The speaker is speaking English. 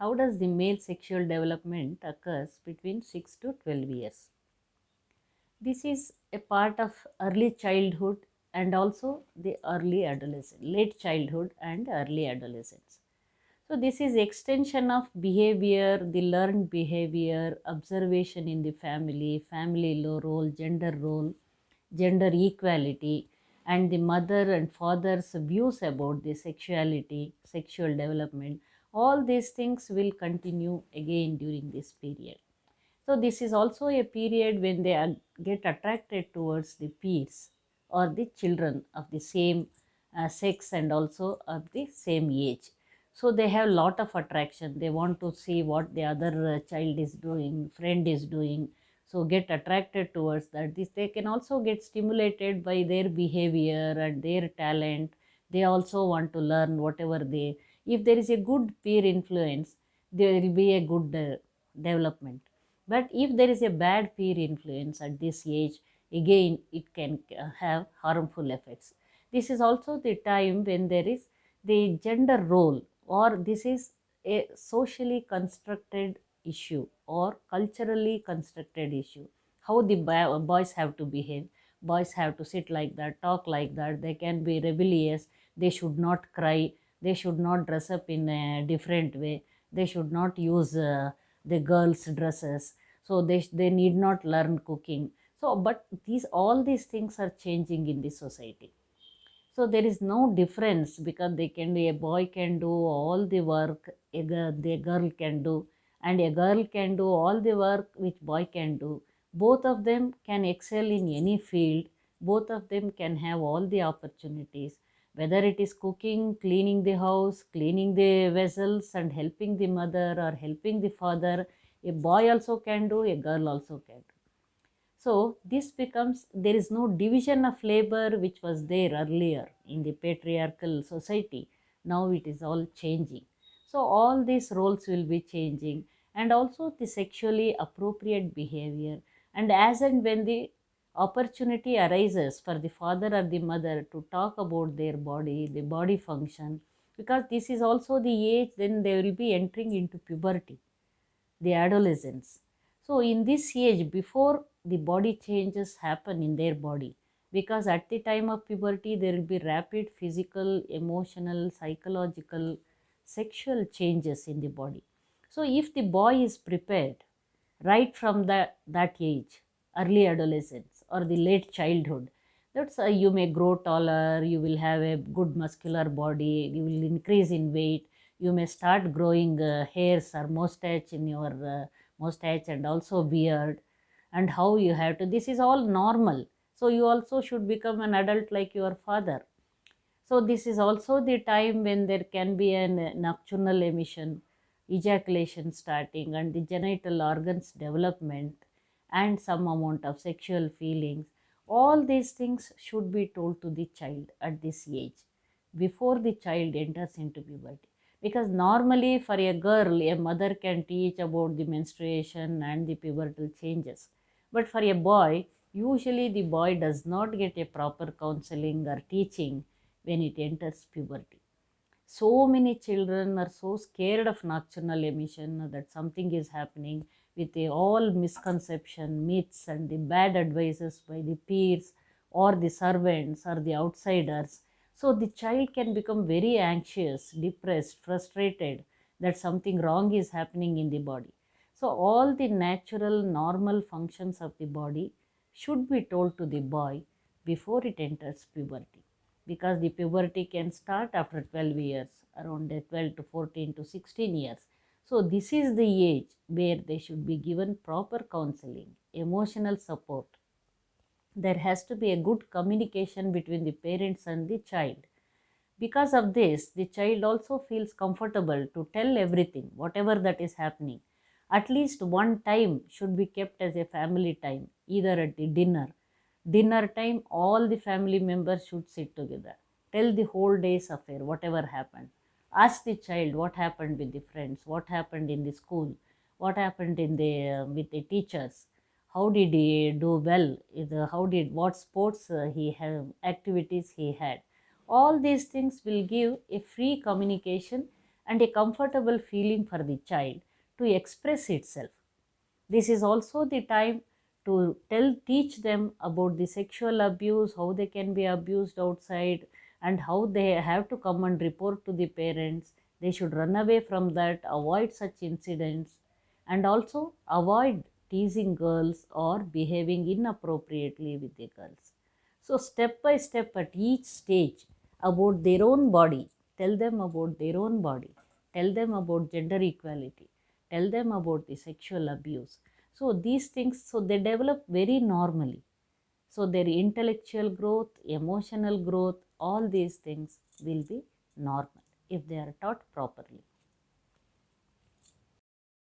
how does the male sexual development occurs between 6 to 12 years. This is a part of early childhood and also the early adolescence, late childhood and early adolescence. So this is extension of behavior, the learned behavior, observation in the family, role, gender equality, and the mother and father's views about the sexuality, sexual development. All these things will continue again during this period. So this is also a period when they get attracted towards the peers or the children of the same sex and also of the same age. So they have lot of attraction. They want to see what the other child is doing, friend is doing. So get attracted towards that. This they can also get stimulated by their behavior and their talent. They also want to learn whatever they. If there is a good peer influence, there will be a good development. But if there is a bad peer influence at this age, again it can have harmful effects. This is also the time when there is the gender role, or this is a socially constructed issue or culturally constructed issue. How the boys have to behave. Boys have to sit like that, talk like that, they can be rebellious, they should not cry, they should not dress up in a different way, they should not use the girls dresses, so they need not learn cooking. So but all these things are changing in the society. So there is no difference, because they can a boy can do all the work the girl can do, and a girl can do all the work which boy can do. Both of them can excel in any field, both of them can have all the opportunities, whether it is cooking, cleaning the house, cleaning the vessels and helping the mother or helping the father. A boy also can do, a girl also can do. So this becomes, there is no division of labor which was there earlier in the patriarchal society. Now it is all changing. So all these roles will be changing, and also the sexually appropriate behavior. And as and when the opportunity arises for the father or the mother to talk about their body, the body function, because this is also the age then they will be entering into puberty, the adolescence. So in this age, before the body changes happen in their body, because at the time of puberty there will be rapid physical, emotional, psychological, sexual changes in the body. So if the boy is prepared right from that age, early adolescence or the late childhood, that's you may grow taller, you will have a good muscular body, you will increase in weight, you may start growing hairs or mustache in your mustache and also beard, and how you have to, this is all normal. So you also should become an adult like your father. So this is also the time when there can be an nocturnal emission, ejaculation starting, and the genital organs development, and some amount of sexual feelings. All these things should be told to the child at this age, before the child enters into puberty. Because normally for a girl, a mother can teach about the menstruation and the pubertal changes. But for a boy, usually the boy does not get a proper counseling or teaching when it enters puberty. So many children are so scared of nocturnal emission that something is happening, with all misconception, myths and the bad advices by the peers or the servants or the outsiders. So the child can become very anxious, depressed, frustrated that something wrong is happening in the body. So all the natural normal functions of the body should be told to the boy before it enters puberty, because the puberty can start after 12 years, around 12 to 14 to 16 years. So this is the age where they should be given proper counseling, emotional support. There has to be a good communication between the parents and the child. Because of this, the child also feels comfortable to tell everything, whatever that is happening. At least one time should be kept as a family time, either at the dinner. Dinner time, all the family members should sit together. Tell the whole day's affair, whatever happened. Ask the child what happened with the friends, what happened in the school, what happened in the with the teachers, how did he do well, how did what sports he have activities he had. All these things will give a free communication, and a comfortable feeling for the child to express itself. This is also the time to teach them about the sexual abuse, how they can be abused outside, and how they have to come and report to the parents. They should run away from that, avoid such incidents, and also avoid teasing girls or behaving inappropriately with the girls. So, step by step at each stage about their own body, tell them about their own body, tell them about gender equality, tell them about the sexual abuse. So, these things, so they develop very normally. So, their intellectual growth, emotional growth, all these things will be normal if they are taught properly.